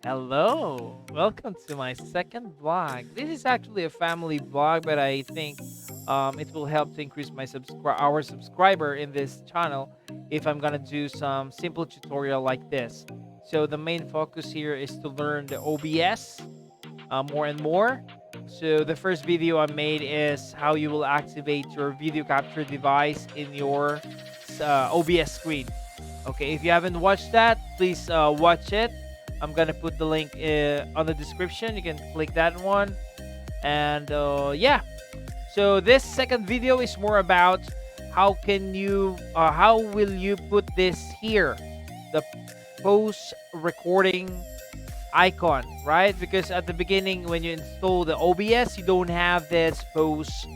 Hello, welcome to my second vlog. This is actually a family vlog, but I think it will help to increase our subscriber in this channel if I'm gonna do some simple tutorial like this. So the main focus here is to learn the OBS more and more. So the first video I made is how you will activate your video capture device in your OBS screen. Okay, if you haven't watched that, please watch it. I'm gonna put the link on the description. You can click that one. And yeah, so this second video is more about how will you put this here, the post recording icon, right? Because at the beginning when you install the OBS, you don't have this post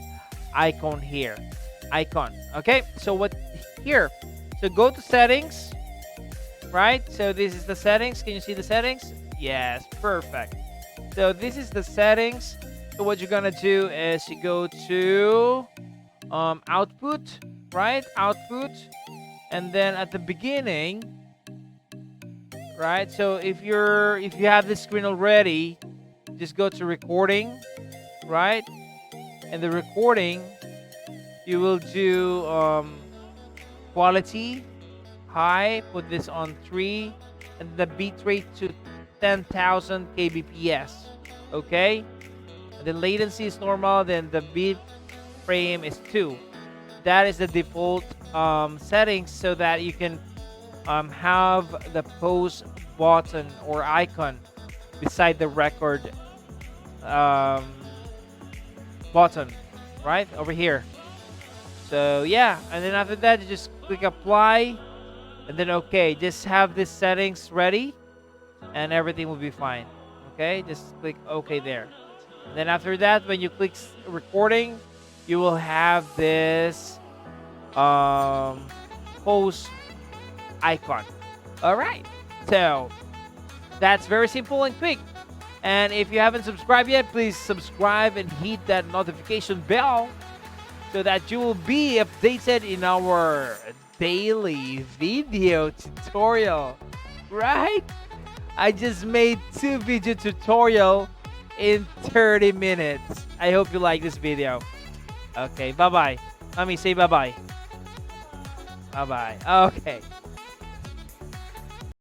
icon here. Okay, so what here? So go to settings, right? So this is the settings. Can you see the settings? Yes, perfect. So this is the settings. So what you're gonna do is you go to output, right? Output, and then at the beginning, right? So if you have this screen already, just go to recording, right? And the recording, you will do quality high, put this on 3, and the bitrate to 10,000 kbps. Okay, and the latency is normal, then the bit frame is 2. That is the default settings, so that you can have the pause button or icon beside the record button right over here. So yeah, and then after that you just click apply, and then okay, just have these settings ready and everything will be fine. Okay, just click okay there. And then after that, when you click recording, you will have this post icon. All right, so that's very simple and quick. And if you haven't subscribed yet, please subscribe and hit that notification bell so that you will be updated in our daily video tutorial, right? I just made 2 video tutorial in 30 minutes. I hope you like this video. Okay, bye-bye. Mommy, say bye-bye. Bye-bye. Okay.